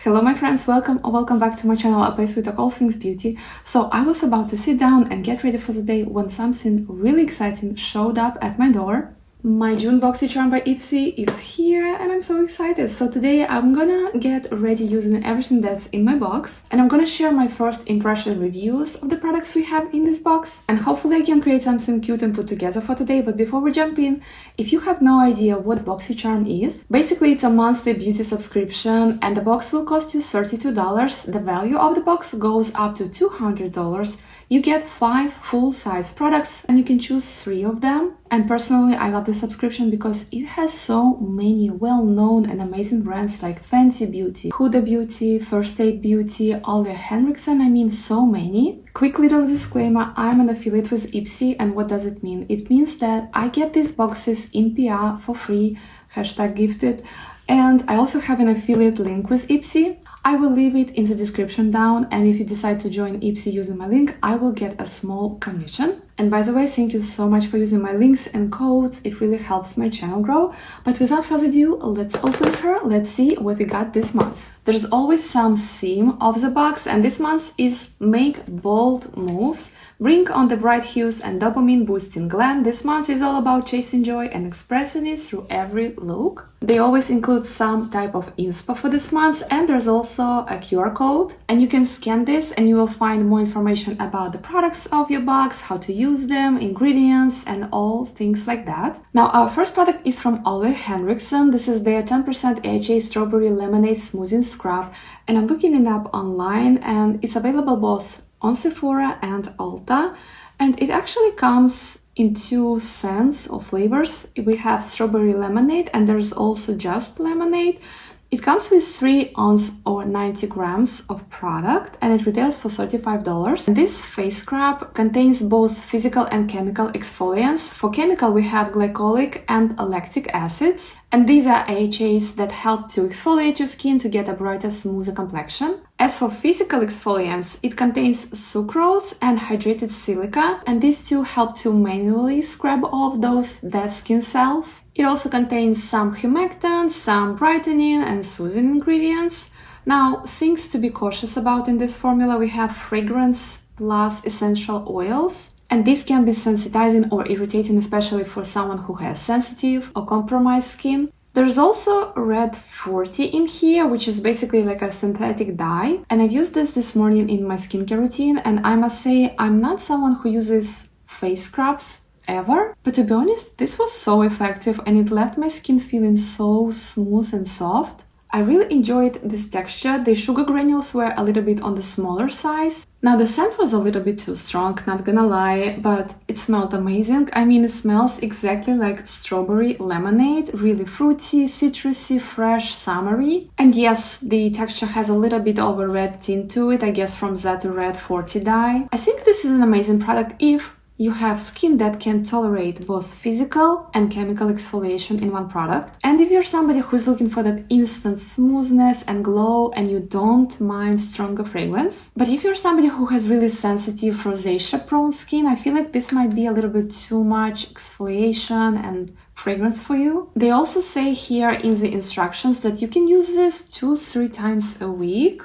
Hello my friends, welcome or welcome back to my channel, a place we talk all things beauty. So I was about to sit down and get ready for the day when something really exciting showed up at my door. My June Boxycharm by IPSY is here and I'm so excited. So today I'm gonna get ready using everything that's in my box and I'm gonna share my first impression reviews of the products we have in this box, and hopefully I can create something cute and put together for today. But before we jump in, if you have no idea what Boxycharm is, basically it's a monthly beauty subscription and the box will cost you $32. The value of the box goes up to $200. You get 5 full-size products and you can choose 3 of them. And personally, I love the subscription because it has so many well-known and amazing brands like Fenty Beauty, Huda Beauty, First Aid Beauty, Ole Henriksen, I mean so many. Quick little disclaimer, I'm an affiliate with IPSY, and what does it mean? It means that I get these boxes in PR for free, #gifted, and I also have an affiliate link with IPSY. I will leave it in the description down, and if you decide to join IPSY using my link, I will get a small commission. And by the way, thank you so much for using my links and codes, it really helps my channel grow. But without further ado, let's open her, let's see what we got this month. There's always some theme of the box, and this month is Make Bold Moves, Bring on the bright hues and dopamine boosting glam. This month is all about chasing joy and expressing it through every look. They always include some type of inspo for this month, and there's also a QR code. And you can scan this and you will find more information about the products of your box, how to use them, ingredients, and all things like that. Now, our first product is from Ole Henriksen. This is their 10% AHA Strawberry Lemonade Smoothing Scrub. And I'm looking it up online and it's available both on Sephora and Ulta, and it actually comes in 2 scents or flavors. We have strawberry lemonade and there's also just lemonade. It comes with 3 ounces or 90 grams of product and it retails for $35. And this face scrub contains both physical and chemical exfoliants. For chemical, we have glycolic and lactic acids, and these are AHAs that help to exfoliate your skin to get a brighter, smoother complexion. As for physical exfoliants, it contains sucrose and hydrated silica, and these two help to manually scrub off those dead skin cells. It also contains some humectants, some brightening and soothing ingredients. Now, things to be cautious about in this formula: we have fragrance plus essential oils, and this can be sensitizing or irritating, especially for someone who has sensitive or compromised skin. There's also Red 40 in here, which is basically like a synthetic dye, and I've used this morning in my skincare routine, and I must say I'm not someone who uses face scrubs ever, but to be honest, this was so effective and it left my skin feeling so smooth and soft. I really enjoyed this texture. The sugar granules were a little bit on the smaller size. Now the scent was a little bit too strong, not gonna lie, but it smelled amazing. I mean, it smells exactly like strawberry lemonade, really fruity, citrusy, fresh, summery. And yes, the texture has a little bit of a red tint to it, I guess from that Red 40 dye. I think this is an amazing product if you have skin that can tolerate both physical and chemical exfoliation in one product. And if you're somebody who's looking for that instant smoothness and glow and you don't mind stronger fragrance. But if you're somebody who has really sensitive rosacea prone skin, I feel like this might be a little bit too much exfoliation and fragrance for you. They also say here in the instructions that you can use this 2-3 times a week.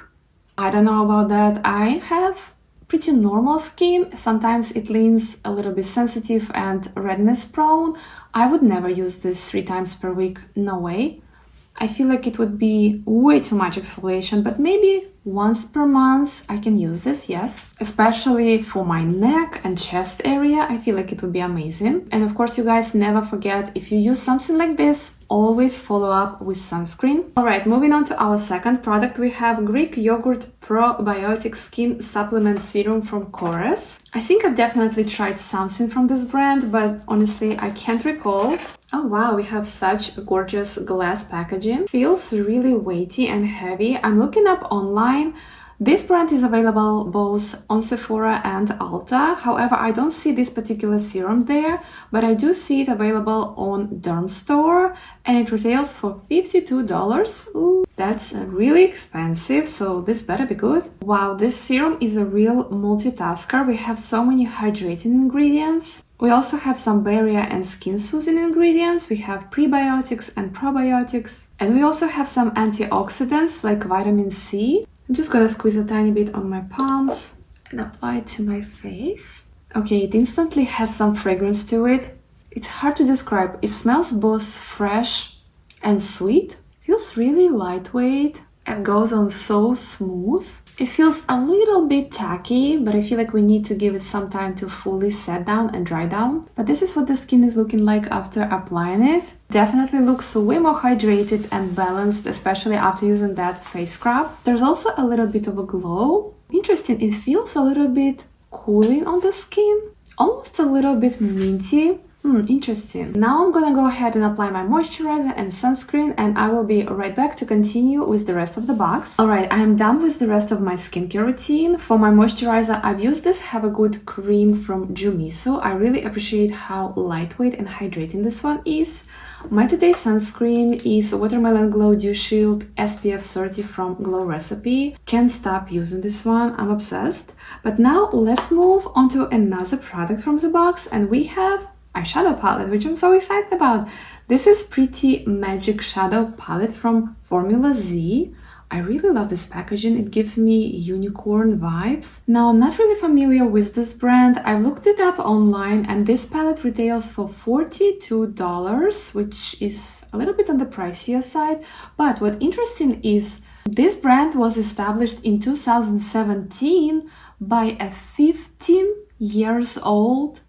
I don't know about that. I have pretty normal skin. Sometimes it leans a little bit sensitive and redness prone. I would never use this 3 times per week, no way. I feel like it would be way too much exfoliation, but maybe once per month I can use this, yes. Especially for my neck and chest area, I feel like it would be amazing. And of course, you guys never forget, if you use something like this, always follow up with sunscreen. Alright, moving on to our second product, we have Greek Yogurt Probiotic Skin Supplement Serum from Chorus. I think I've definitely tried something from this brand, but honestly, I can't recall. Oh wow, we have such a gorgeous glass packaging. Feels really weighty and heavy. I'm looking up online. This brand is available both on Sephora and Ulta. However, I don't see this particular serum there, but I do see it available on Dermstore and it retails for $52. Ooh, that's really expensive, so this better be good. Wow, this serum is a real multitasker. We have so many hydrating ingredients. We also have some barrier and skin soothing ingredients. We have prebiotics and probiotics. And we also have some antioxidants like vitamin C. I'm just gonna squeeze a tiny bit on my palms and apply it to my face. Okay, it instantly has some fragrance to it. It's hard to describe. It smells both fresh and sweet. Feels really lightweight and goes on so smooth. It feels a little bit tacky, but I feel like we need to give it some time to fully set down and dry down. But this is what the skin is looking like after applying it. Definitely looks way more hydrated and balanced, especially after using that face scrub. There's also a little bit of a glow. Interesting, it feels a little bit cooling on the skin, almost a little bit minty. Interesting. Now I'm gonna go ahead and apply my moisturizer and sunscreen, and I will be right back to continue with the rest of the box. Alright, I am done with the rest of my skincare routine. For my moisturizer, I've used this Have a Good cream from June. I really appreciate how lightweight and hydrating this one is. My today's sunscreen is Watermelon Glow Dew Shield SPF 30 from Glow Recipe. Can't stop using this one, I'm obsessed. But now let's move on to another product from the box, and we have Eyeshadow Palette, which I'm so excited about. This is Pretty Magic Shadow Palette from Formula Z. I really love this packaging. It gives me unicorn vibes. Now, I'm not really familiar with this brand. I looked it up online, and this palette retails for $42, which is a little bit on the pricier side. But what interesting is this brand was established in 2017 by a 15-year-old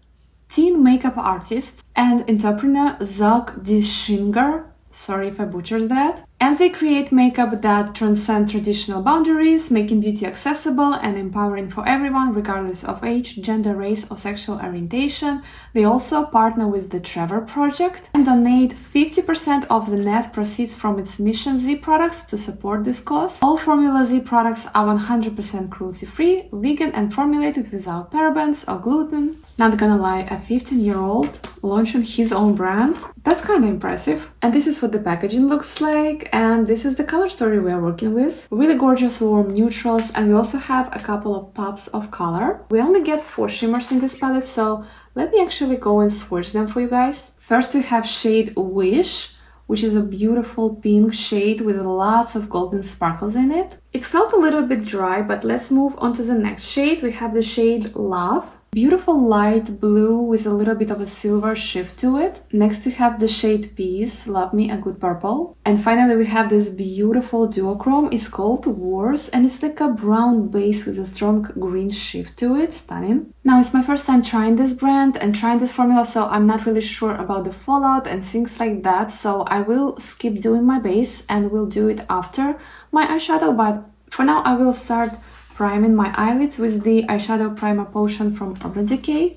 teen makeup artist and entrepreneur Zog Dischinger. Sorry if I butchered that. And they create makeup that transcend traditional boundaries, making beauty accessible and empowering for everyone, regardless of age, gender, race, or sexual orientation. They also partner with the Trevor Project and donate 50% of the net proceeds from its Mission Z products to support this cause. All Formula Z products are 100% cruelty-free, vegan, and formulated without parabens or gluten. Not gonna lie, a 15-year-old launching his own brand, that's kind of impressive. And this is what the packaging looks like, and this is the color story we are working with. Really gorgeous warm neutrals, and we also have a couple of pops of color. We only get 4 shimmers in this palette, so let me actually go and swatch them for you guys. First we have shade Wish, which is a beautiful pink shade with lots of golden sparkles in it. It felt a little bit dry, but let's move on to the next shade. We have the shade Love. Beautiful light blue with a little bit of a silver shift to it. Next we have the shade Peace, Love Me a Good Purple. And finally we have this beautiful duochrome. It's called Wars, and it's like a brown base with a strong green shift to it. Stunning. Now it's my first time trying this brand and trying this formula, so I'm not really sure about the fallout and things like that. So I will skip doing my base and will do it after my eyeshadow. But for now I will start priming my eyelids with the eyeshadow primer potion from Urban Decay.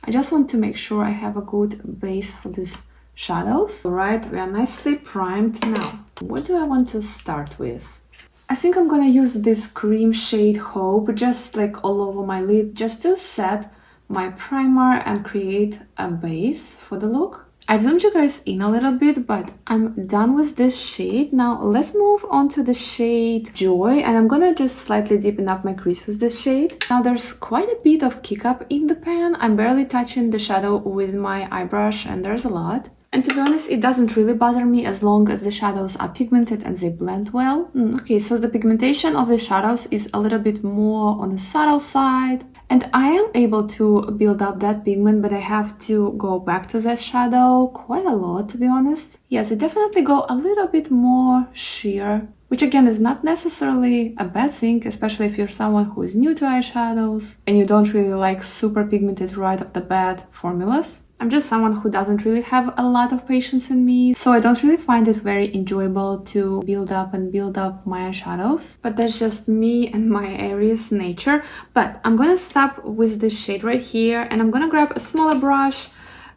I just want to make sure I have a good base for these shadows. Alright, we are nicely primed now. What do I want to start with? I think I'm gonna use this cream shade Hope just like all over my lid, just to set my primer and create a base for the look. I've zoomed you guys in a little bit, but I'm done with this shade. Now let's move on to the shade Joy, and I'm gonna just slightly deepen up my crease with this shade. Now there's quite a bit of kick up in the pan. I'm barely touching the shadow with my eye brush, and there's a lot. And to be honest, it doesn't really bother me as long as the shadows are pigmented and they blend well. Okay, so the pigmentation of the shadows is a little bit more on the subtle side. And I am able to build up that pigment, but I have to go back to that shadow quite a lot, to be honest. Yes, I definitely go a little bit more sheer, which again is not necessarily a bad thing, especially if you're someone who is new to eyeshadows and you don't really like super pigmented right off the bat formulas. I'm just someone who doesn't really have a lot of patience in me, so I don't really find it very enjoyable to build up my eyeshadows. But that's just me and my Aries nature. But I'm gonna stop with this shade right here, and I'm gonna grab a smaller brush,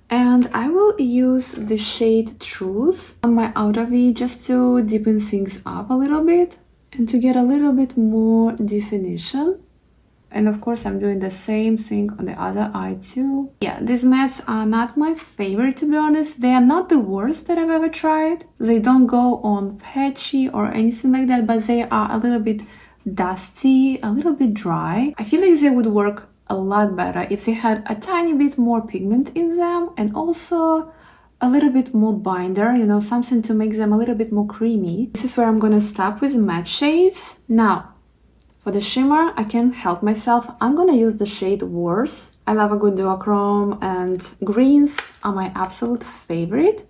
and I will use the shade Truth on my outer V just to deepen things up a little bit and to get a little bit more definition. And of course, I'm doing the same thing on the other eye too. Yeah, these mattes are not my favorite, to be honest. They are not the worst that I've ever tried. They don't go on patchy or anything like that, but they are a little bit dusty, a little bit dry. I feel like they would work a lot better if they had a tiny bit more pigment in them and also a little bit more binder, you know, something to make them a little bit more creamy. This is where I'm gonna stop with matte shades. Now, for the shimmer, I can't help myself. I'm gonna use the shade Wars. I love a good duochrome and greens are my absolute favorite.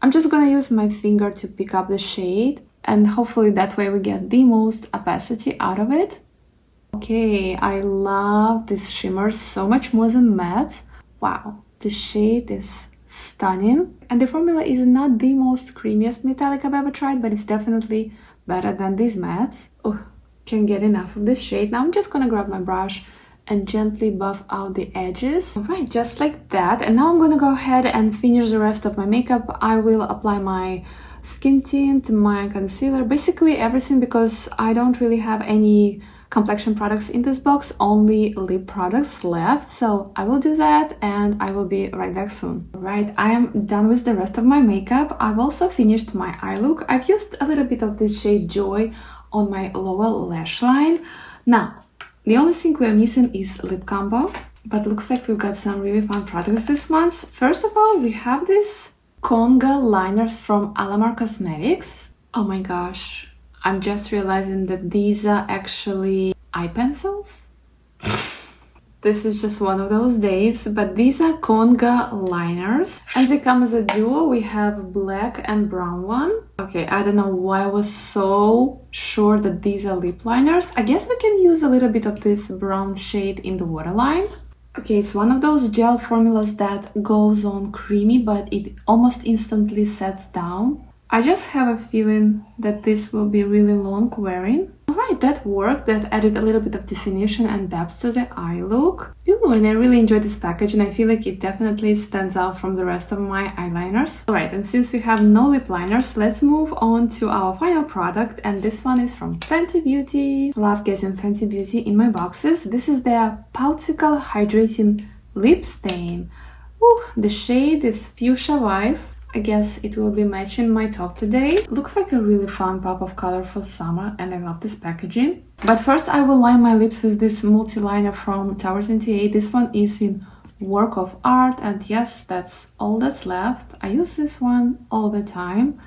I'm just gonna use my finger to pick up the shade and hopefully that way we get the most opacity out of it. Okay, I love this shimmer so much more than matte. Wow, the shade is stunning. And the formula is not the most creamiest metallic I've ever tried, but it's definitely better than these mattes. Oh, can't get enough of this shade. Now I'm just gonna grab my brush and gently buff out the edges. Alright, just like that. And now I'm gonna go ahead and finish the rest of my makeup. I will apply my skin tint, my concealer, basically everything because I don't really have any complexion products in this box, only lip products left. So I will do that and I will be right back soon. Right, I am done with the rest of my makeup. I've also finished my eye look. I've used a little bit of this shade Joy on my lower lash line. Now, the only thing we're missing is lip combo, but looks like we've got some really fun products this month. First of all, we have this conga liners from Alamar Cosmetics. Oh my gosh, I'm just realizing that these are actually eye pencils. This is just one of those days, but these are conga liners and they come as a duo. We have black and brown one. Okay, I don't know why I was so sure that these are lip liners. I guess we can use a little bit of this brown shade in the waterline. Okay, it's one of those gel formulas that goes on creamy, but it almost instantly sets down. I just have a feeling that this will be really long wearing. Alright, that worked. That added a little bit of definition and depth to the eye look. Ooh, and I really enjoyed this package and I feel like it definitely stands out from the rest of my eyeliners. Alright, and since we have no lip liners, let's move on to our final product, and this one is from Fenty Beauty. Love getting Fenty Beauty in my boxes. This is their Popsicle Hydrating Lip Stain. Ooh, the shade is Fuchsia Vibe. I guess it will be matching my top today. Looks like a really fun pop of color for summer and I love this packaging. But first I will line my lips with this multi-liner from Tower 28. This one is in Work of Art and yes, that's all that's left. I use this one all the time.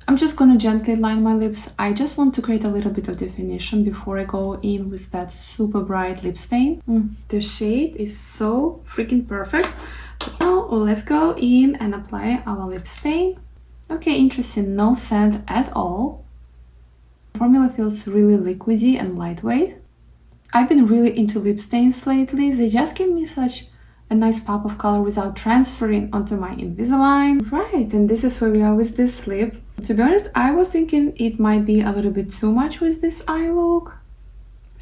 I'm just gonna gently line my lips. I just want to create a little bit of definition before I go in with that super bright lip stain. The shade is so freaking perfect. Now let's go in and apply our lip stain. Okay, interesting, no scent at all. The formula feels really liquidy and lightweight. I've been really into lip stains lately. They just give me such a nice pop of color without transferring onto my Invisalign. Right, and this is where we are with this lip. To be honest, I was thinking it might be a little bit too much with this eye look.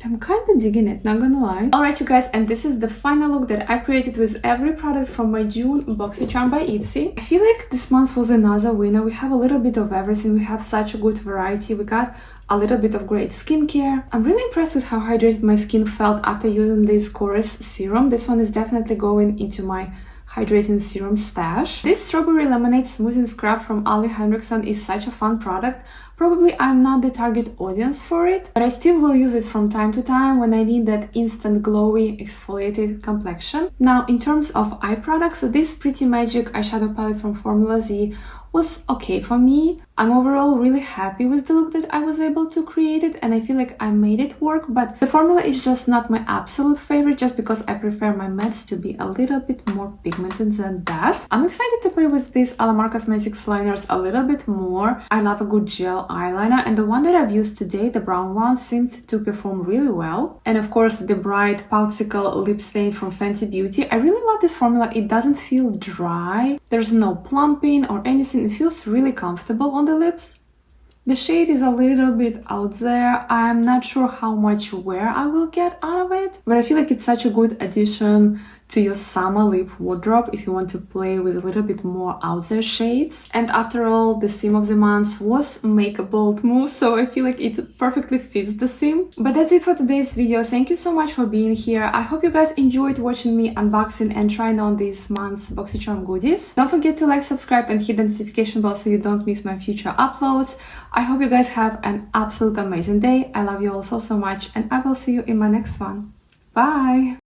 I'm kind of digging it, not gonna lie. Alright you guys, and this is the final look that I've created with every product from my June Boxycharm by IPSY. I feel like this month was another winner. We have a little bit of everything. We have such a good variety. We got a little bit of great skincare. I'm really impressed with how hydrated my skin felt after using this Chorus serum. This one is definitely going into my hydrating serum stash. This strawberry lemonade smoothing scrub from Ali Henriksen is such a fun product. Probably I'm not the target audience for it, but I still will use it from time to time when I need that instant glowy exfoliated complexion. Now in terms of eye products, this Pretty Magic eyeshadow palette from Formula Z was okay for me. I'm overall really happy with the look that I was able to create it and I feel like I made it work, but the formula is just not my absolute favorite just because I prefer my mattes to be a little bit more pigmented than that. I'm excited to play with these Alamar Cosmetics liners a little bit more. I love a good gel eyeliner and the one that I've used today, the brown one, seemed to perform really well. And of course the bright Popsicle lip stain from Fenty Beauty. I really love this formula. It doesn't feel dry. There's no plumping or anything. It feels really comfortable on the lips. The shade is a little bit out there. I'm not sure how much wear I will get out of it, but I feel like it's such a good addition to your summer lip wardrobe if you want to play with a little bit more out there shades. And after all, the theme of the month was Make a Bold Move, so I feel like it perfectly fits the theme. But that's it for today's video. Thank you so much for being here. I hope you guys enjoyed watching me unboxing and trying on this month's Boxycharm goodies. Don't forget to like, subscribe and hit the notification bell so you don't miss my future uploads. I hope you guys have an absolute amazing day. I love you all so much and I will see you in my next one. Bye!